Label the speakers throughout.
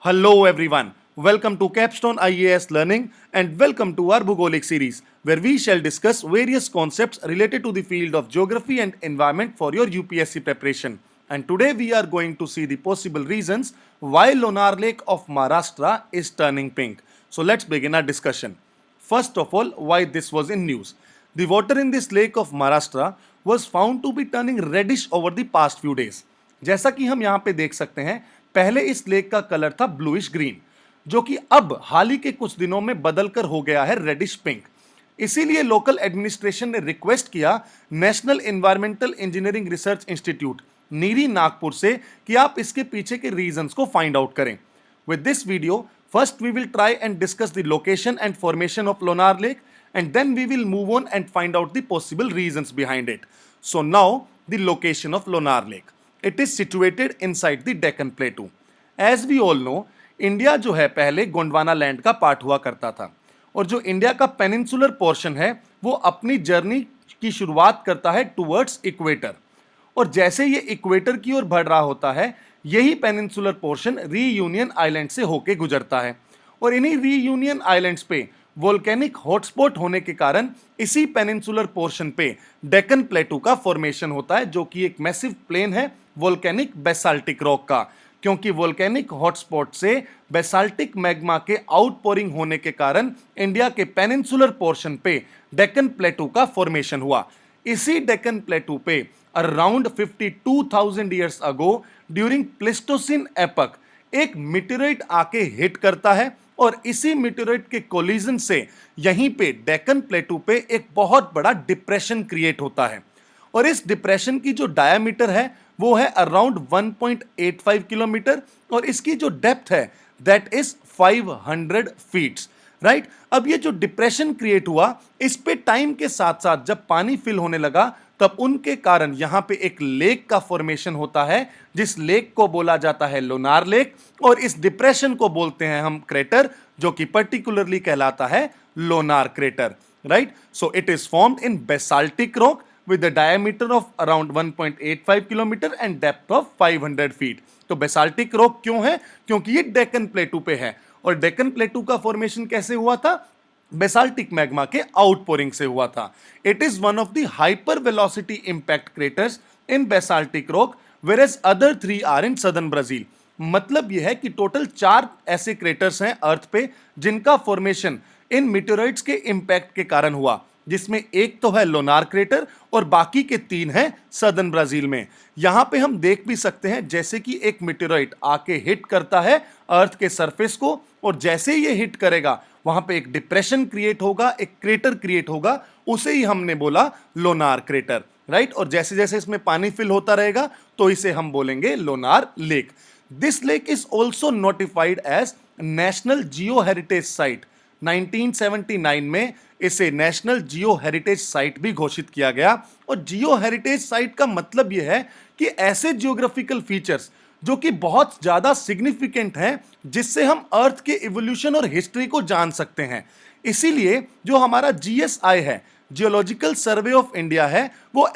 Speaker 1: Hello everyone. Welcome to Capstone IAS Learning and welcome to our Bhugolik series where we shall discuss various concepts related to the field of geography and environment for your UPSC preparation. And today we are going to see the possible reasons why Lonar Lake of Maharashtra is turning pink. So let's begin our discussion. First of all, why this was in news. The water in this lake of Maharashtra was found to be turning reddish over the past few days. जैसा कि हम यहाँ पे देख सकते हैं, पहले इस लेक का कलर था ब्लूइश ग्रीन, जो कि अब हाल ही के कुछ दिनों में बदलकर हो गया है रेडिश पिंक। इसीलिए लोकल एडमिनिस्ट्रेशन ने रिक्वेस्ट किया national environmental engineering research institute NEERI Nagpur से कि आप इसके पीछे के रीजंस को फाइंड आउट करें। With this video, first we will try and discuss the location and formation of Lonar lake and then we will move on and find out the possible reasons behind it. So now the location of Lonar Lake. It is situated inside the Deccan Plateau. As we all know, India जो है पहले Gondwana land का part हुआ करता था और जो India का पेनिनसुलर पोर्शन है वो अपनी जर्नी की शुरुआत करता है टुवर्ड्स इक्वेटर, और जैसे ये इक्वेटर की ओर बढ़ रहा होता है यही पेनिनसुलर पोर्शन रीयूनियन आइलैंड से होके गुजरता है, और इन्हीं रीयूनियन आइलैंड्स पे वोल्केनिक हॉटस्पॉट होने के कारण इसी पेनिनसुलर पोर्शन पे डेक्कन प्लेटू का फॉर्मेशन होता है, जो कि एक मैसिव प्लेन है वोल्केनिक बेसाल्टिक रॉक का, क्योंकि वोल्केनिक हॉटस्पॉट से बेसाल्टिक मैग्मा के आउटपोरिंग होने के कारण इंडिया के पेनिनसुलर पोर्शन पे डेक्कन प्लेटू का फॉर्मेशन हुआ। इसी डेक्कन प्लेटू पे around 52,000 years ago during Pleistocene epoch एक मीटेरोइड आके हिट करता है, और इसी मीटेरोइड के कोलिजन से यहीं पे डेक्कन प्लेटू पे एक बहुत बड़ा डिप्रेशन क्रिएट होता है, और इस डिप्रेशन की जो डायमीटर है वो है अराउंड 1.85 किलोमीटर और इसकी जो डेप्थ है दैट इज 500 फीट्स, राइट। अब ये जो डिप्रेशन क्रिएट हुआ इस पे टाइम के साथ साथ जब पानी फिल होने लगा तब उनके कारण यहां पे एक लेक का फॉर्मेशन होता है, जिस लेक को बोला जाता है लोनार लेक, और इस डिप्रेशन को बोलते हैं हम क्रेटर, जो कि पर्टिकुलरली कहलाता है Lonar crater, right. So it is formed in basaltic rock with a diameter of around 1.85 kilometre and depth of 500 feet. तो बेसाल्टिक रॉक क्यों है? क्योंकि ये डेक्कन प्लेटू पे है, और डेक्कन प्लेटू का फॉर्मेशन कैसे हुआ था? बेसाल्टिक मैग्मा के आउटपोरिंग से हुआ था। It is one of the hyper velocity impact craters in basaltic rock, whereas other 3 are in southern Brazil. मतलब यह है कि टोटल 4 ऐसे क्रेटर्स हैं अर्थ पे जिनका फॉर्मेशन इन मीटेरोइड्स के इंपैक्ट के कारण हुआ, जिसमें एक तो है लोनार क्रेटर और बाकी के 3 हैं सदर्न ब्राजील में। यहां पे हम देख भी सकते हैं जैसे कि एक मीटेरोइड आके हिट करता है अर्थ के सरफेस को, और जैसे ये हिट करेगा वहां पे एक डिप्रेशन क्रिएट होगा, एक क्रेटर क्रिएट होगा, उसे ही हमने बोला लोनार क्रेटर, राइट। और जैसे जैसे इसमें पानी फिल होता रहेगा तो इसे हम बोलेंगे Lonar lake. This lake is also notified as national geo heritage site. 1979 में इसे नेशनल जियो हेरिटेज साइट भी घोषित किया गया, और जियो हेरिटेज साइट का मतलब यह है कि ऐसे जियोग्राफिकल फीचर्स जो कि बहुत ज्यादा सिग्निफिकेंट हैं, जिससे हम अर्थ के इवोल्यूशन और हिस्ट्री को जान सकते हैं। इसीलिए जो हमारा जीएसआई है, जियोलॉजिकल सर्वे ऑफ इंडिया है, वो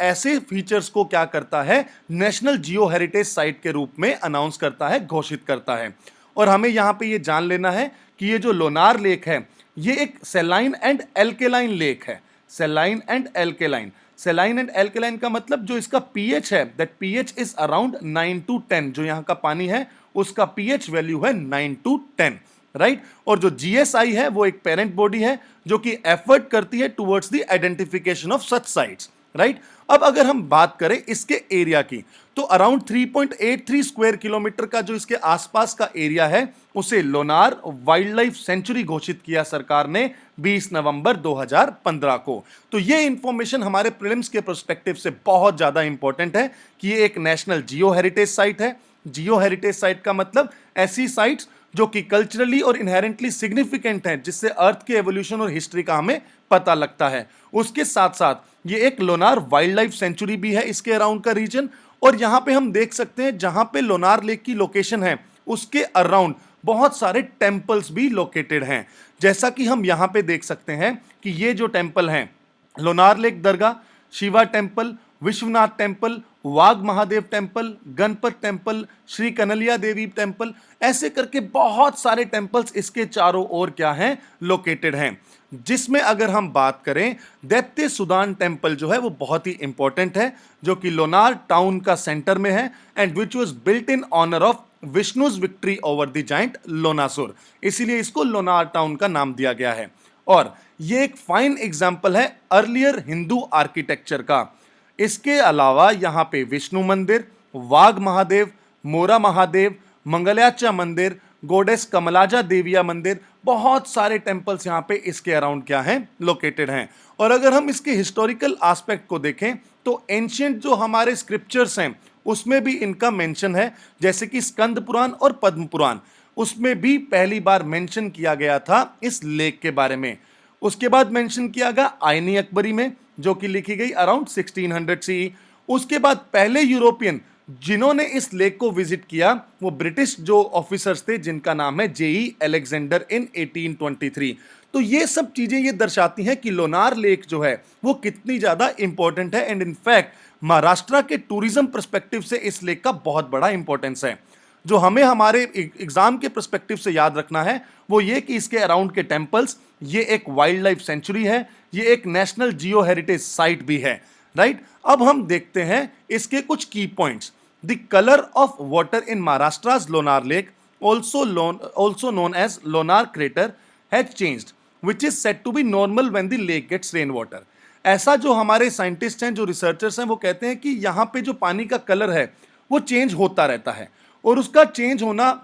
Speaker 1: ऐसे फीचर्स को क्या करता है, नेशनल जियो हेरिटेज साइट के रूप में अनाउंस करता है, घोषित करता है। और हमें यहां पे ये जान लेना है कि ये जो लोनार लेक है ये एक सेलाइन एंड एल्केलाइन लेक है। सेलाइन एंड एल्केलाइन, सेलाइन एंड एल्केलाइन का मतलब जो इसका पीएच है that pH is around 9 to 10। जो यहाँ का पानी है उसका पीएच वैल्यू है 9 to 10, राइट। और जो जीएसआई है वो एक पेरेंट बॉडी है जो कि एफर्ट करती है towards the identification of such sites, right. अब अगर हम बात करें इसके एरिया की तो अराउंड 3.83 स्क्वायर किलोमीटर का जो इसके आसपास का एरिया है उसे लोनार वाइल्ड लाइफ सेंचुरी घोषित किया सरकार ने 20 नवंबर 2015 को। तो ये इंफॉर्मेशन हमारे प्रीलिम्स के पर्सपेक्टिव से बहुत ज्यादा इंपॉर्टेंट है कि ये एक नेशनल जियो हेरिटेज साइट है। जियो हेरिटेज साइट का मतलब ऐसी साइट्स जो कि कल्चरली और इनहेरेंटली सिग्निफिकेंट हैं, जिससे अर्थ के एवोल्यूशन और हिस्ट्री का हमें पता लगता है। उसके साथ साथ ये एक लोनार वाइल्ड लाइफ सेंचुरी भी है इसके अराउंड का रीजन, और यहां पे हम देख सकते हैं जहां पे लोनार लेक की लोकेशन है उसके अराउंड बहुत सारे टेम्पल्स भी लोकेटेड हैं। जैसा कि हम यहां पे देख सकते हैं कि ये जो टेम्पल हैं लोनार लेक दरगाह, शिवा टेम्पल, विश्वनाथ टेम्पल, वाघ महादेव टेम्पल, गणपत टेम्पल, श्री कनलिया देवी टेम्पल, ऐसे करके बहुत सारे टेम्पल्स इसके चारों ओर क्या हैं, लोकेटेड हैं। जिसमें अगर हम बात करें, दैत्य सुदान टेम्पल जो है वो बहुत ही इंपॉर्टेंट है, जो कि लोनार टाउन का सेंटर में है, and which was built in honour of Vishnu's victory over the giant Lonasur, इसीलिए इसको लोनार टाउन का नाम दिया गया है। और ये एक फाइन एग्जाम्पल है अर्लियर हिंदू आर्किटेक्चर का। इसके अलावा यहाँ पे विष्णु मंदिर, वाघ महादेव, मोरा महादेव, मंगल्याचा मंदिर, गोडेस कमलाजा देविया मंदिर, बहुत सारे टेम्पल्स यहाँ पे इसके अराउंड क्या हैं, लोकेटेड हैं। और अगर हम इसके हिस्टोरिकल एस्पेक्ट को देखें तो एंशियंट जो हमारे स्क्रिप्चर्स हैं उसमें भी इनका मेंशन है, जैसे कि स्कंद पुराण और पद्म पुराण, उसमें भी पहली बार मेंशन किया गया था इस लेक के बारे में। उसके बाद मेंशन किया गया आईनी अकबरी में, जो कि लिखी गई अराउंड 1600 CE। उसके बाद पहले यूरोपियन जिन्होंने इस लेक को विजिट किया वो ब्रिटिश जो ऑफिसर्स थे, जिनका नाम है जेई अलेक्जेंडर इन 1823। तो ये सब चीजें ये दर्शाती हैं कि लोनार लेक जो है वो कितनी ज्यादा इंपॉर्टेंट है, एंड इनफैक्ट महाराष्ट्र के टूरिज्म पर्सपेक्टिव से इस लेक का बहुत बड़ा इंपॉर्टेंस है। जो हमें हमारे एग्जाम के पर्सपेक्टिव से याद रखना है वो ये कि इसके अराउंड के टेम्पल्स, ये एक वाइल्ड लाइफ सेंचुरी है, ये एक नेशनल जियो हेरिटेज साइट भी है, राइट। अब हम देखते हैं इसके कुछ की points. The colour of water in Maharashtra's Lonar lake, also known as Lonar crater, has changed, which is said to be normal when the lake gets rainwater। ऐसा जो हमारे साइंटिस्ट हैं, जो रिसर्चर्स हैं, वो कहते हैं कि यहाँ पे जो पानी का कलर है वो चेंज होता रहता है, और उसका चेंज होना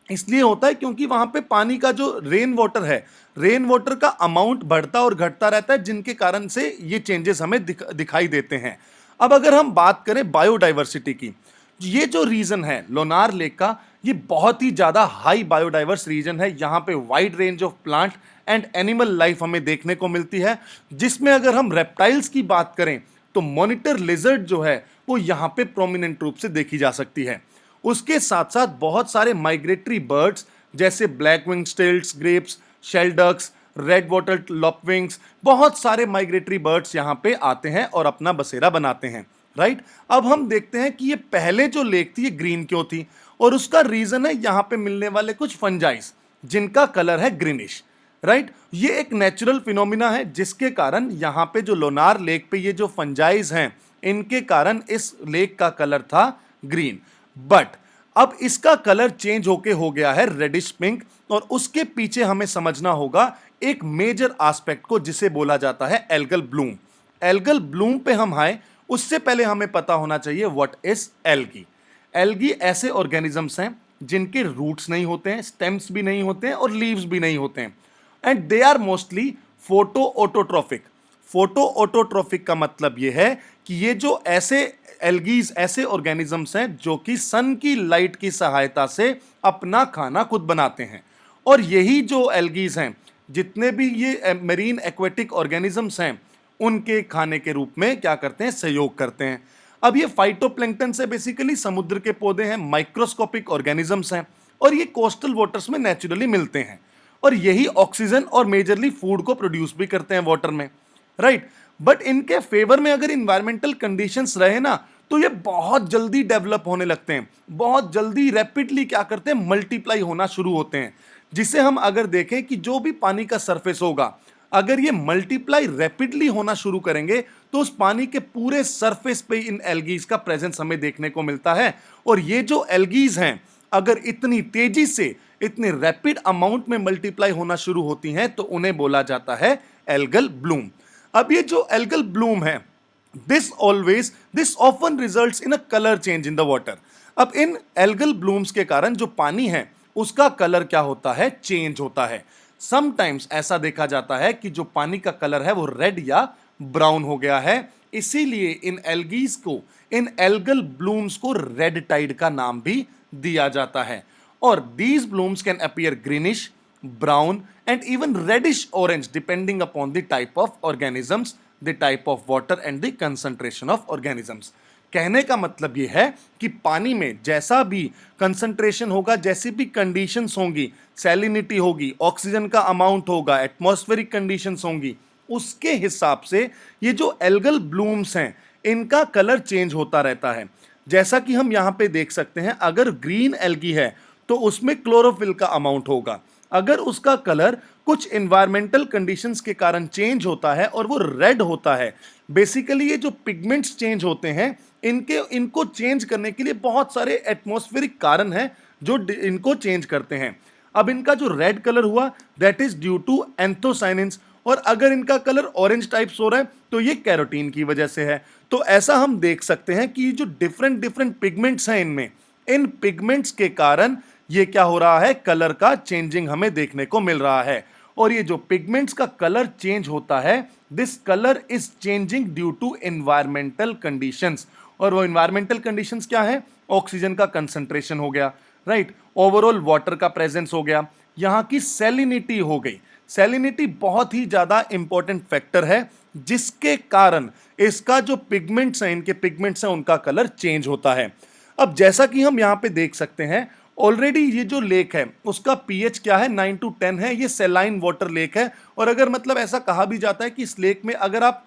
Speaker 1: इसलिए होता है क्योंकि वहां पे पानी का जो रेन वाटर है, रेन वाटर का अमाउंट बढ़ता और घटता रहता है, जिनके कारण से ये चेंजेस हमें दिखाई देते हैं। अब अगर हम बात करें बायोडाइवर्सिटी की, ये जो रीजन है लोनार लेक का, ये बहुत ही ज्यादा हाई बायोडाइवर्स रीजन है। यहाँ पे wide range of plant and animal life हमें देखने को मिलती है, जिसमें अगर हम रेप्टाइल्स की बात करें तो मॉनिटर लिजर्ड जो है वो यहाँ पे प्रोमिनेंट रूप से देखी जा सकती है। उसके साथ साथ बहुत सारे माइग्रेटरी बर्ड्स जैसे black wing stilts, grebes, shelducks, red water lapwings, बहुत सारे माइग्रेटरी बर्ड्स यहाँ पे आते हैं और अपना बसेरा बनाते हैं, राइट। अब हम देखते हैं कि ये पहले जो लेक थी ये ग्रीन क्यों थी, और उसका रीजन है यहाँ पे मिलने वाले कुछ फंजाइस जिनका कलर है ग्रीनिश, राइट। ये एक नेचुरल फिनोमिना है जिसके कारण यहाँ पे जो लोनार लेक पे ये जो फंजाइज हैं, इनके कारण इस लेक का कलर था ग्रीन। बट अब इसका कलर चेंज होके हो गया है रेडिश पिंक, और उसके पीछे हमें समझना होगा एक मेजर एस्पेक्ट को, जिसे बोला जाता है एल्गल ब्लूम। एल्गल ब्लूम पे हम आए उससे पहले हमें पता होना चाहिए व्हाट इज एल्गी। एल्गी ऐसे ऑर्गेनिजम्स हैं जिनके रूट्स नहीं होते हैं, स्टेम्स भी नहीं होते हैं और लीव्स भी नहीं होते हैं, and they are mostly photo autotrophic. Photo autotrophic का मतलब यह है कि ये जो ऐसे एल्गीज, ऐसे ऑर्गेनिजम्स हैं जो कि सन की लाइट की सहायता से अपना खाना खुद बनाते हैं, और यही जो एल्गीज हैं, जितने भी ये मेरीन एक्वेटिक ऑर्गेनिजम्स हैं, उनके खाने के रूप में क्या करते हैं, सहयोग करते हैं। अब ये फाइटोप्लैंक्टन से बेसिकली समुद्र के पौधे हैं, माइक्रोस्कोपिक ऑर्गेनिजम्स हैं, और ये कोस्टल वाटर्स में नेचुरली मिलते हैं, और यही ऑक्सीजन और मेजरली फूड को प्रोड्यूस भी करते हैं वाटर में, राइट। बट इनके फेवर में अगर इन्वायरमेंटल कंडीशंस रहे ना, तो ये बहुत जल्दी डेवलप होने लगते हैं, बहुत जल्दी रैपिडली क्या करते हैं, मल्टीप्लाई होना शुरू होते हैं। जिसे हम अगर देखें कि जो भी पानी का सरफेस होगा, अगर ये मल्टीप्लाई रैपिडली होना शुरू करेंगे तो उस पानी के पूरे सरफेस पे इन एल्गीज का प्रेजेंस हमें देखने को मिलता है। और ये जो एल्गीज हैं अगर इतनी तेजी से, इतने रैपिड अमाउंट में मल्टीप्लाई होना शुरू होती हैं तो उन्हें बोला जाता है एल्गल ब्लूम। अब ये जो एल्गल ब्लूम है, this often results in a colour change in the water. अब इन एल्गल ब्लूम्स के कारण जो पानी है उसका कलर क्या होता है, चेंज होता है। समटाइम्स ऐसा देखा जाता है कि जो पानी का कलर है वो रेड या ब्राउन हो गया है, इसीलिए इन एल्गीज को, इन एल्गल ब्लूम्स को रेड टाइड का नाम भी दिया जाता है। और these blooms can appear greenish, brown and even reddish orange depending upon the type of organisms, the type of water and the concentration of organisms. कहने का मतलब यह है कि पानी में जैसा भी कंसंट्रेशन होगा, जैसी भी कंडीशंस होंगी, सैलिनिटी होगी, ऑक्सीजन का अमाउंट होगा, एटमॉस्फेरिक कंडीशंस होंगी, उसके हिसाब से ये जो एल्गल ब्लूम्स हैं इनका कलर चेंज होता रहता है। जैसा कि हम यहाँ पे देख सकते हैं, अगर ग्रीन एल्गी है तो उसमें क्लोरोफिल का अमाउंट होगा। अगर उसका कलर कुछ एनवायरमेंटल कंडीशंस के कारण चेंज होता है और वो रेड होता है, बेसिकली ये जो पिगमेंट्स चेंज होते हैं इनको चेंज करने के लिए बहुत सारे एटमॉस्फेरिक कारण हैं जो इनको चेंज करते हैं। अब इनका जो रेड कलर हुआ that is due to anthocyanins, और अगर इनका कलर ऑरेंज टाइप्स हो रहा है तो ये कैरोटीन की वजह से है। तो ऐसा हम देख सकते हैं कि जो डिफरेंट डिफरेंट पिगमेंट्स हैं इनमें, इन पिगमेंट्स के कारण ये क्या हो रहा है, कलर का चेंजिंग हमें देखने को मिल रहा है। और ये जो पिगमेंट्स का कलर चेंज होता है, this colour is changing due to environmental conditions. और वो एनवायरमेंटल कंडीशंस क्या है, ऑक्सीजन का कंसंट्रेशन हो गया, राइट, ओवरऑल वाटर का प्रेजेंस हो गया, यहाँ की सैलिनिटी हो गई। सैलिनिटी बहुत ही ज्यादा इंपॉर्टेंट फैक्टर है जिसके कारण इसका जो पिगमेंट्स हैं, इनके पिगमेंट्स हैं, उनका कलर चेंज होता है। अब जैसा कि हम यहाँ पे देख सकते हैं, ऑलरेडी ये जो लेक है उसका पीएच क्या है, 9 to 10 है। ये सेलाइन वाटर लेक है, और अगर मतलब ऐसा कहा भी जाता है कि इस लेक में अगर आप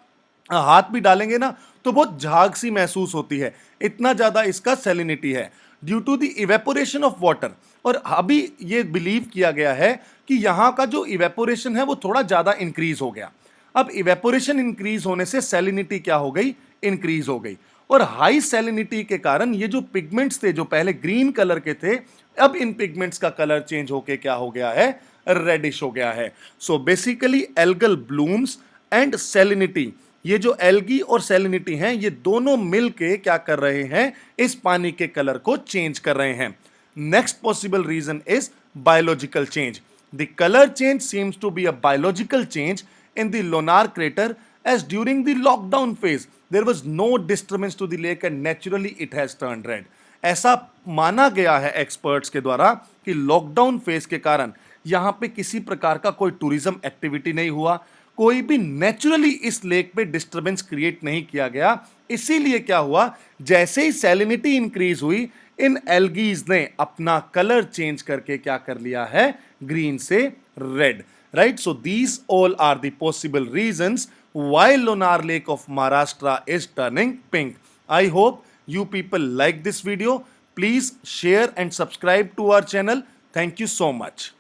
Speaker 1: हाथ भी डालेंगे ना तो बहुत झाग सी महसूस होती है, इतना ज्यादा इसका सैलिनिटी है due to the evaporation of water. और अभी ये बिलीव किया गया है कि यहाँ का जो इवेपोरेशन है वो थोड़ा ज्यादा इंक्रीज हो गया। अब इवेपोरेशन इंक्रीज होने से सैलिनिटी क्या हो गई, इंक्रीज हो गई। और हाई सैलिनिटी के कारण ये जो पिगमेंट्स थे जो पहले ग्रीन कलर के थे, अब इन पिगमेंट्स का कलर चेंज होके क्या हो गया है, रेडिश हो गया है। So basically algal blooms and salinity, ये जो एल्गी और सैलिनिटी हैं, ये दोनों मिलके क्या कर रहे हैं, इस पानी के कलर को चेंज कर रहे हैं। Next possible reason is biological change. The colour change seems to be a biological change in the Lonar crater, as during the lockdown phase there was no disturbance to the lake and naturally it has turned red। ऐसा माना गया है experts के द्वारा कि lockdown phase के कारण यहां पे किसी प्रकार का कोई टूरिज्म एक्टिविटी नहीं हुआ, कोई भी नेचुरली इस लेक पे डिस्टर्बेंस क्रिएट नहीं किया गया। इसीलिए क्या हुआ, जैसे ही सैलिनिटी इंक्रीज हुई, इन एल्गीज ने अपना कलर चेंज करके क्या कर लिया है, ग्रीन से red, right? So these all are the possible reasons why Lonar Lake of Maharashtra is turning pink. I hope you people like this video. Please share and subscribe to our channel. Thank you so much.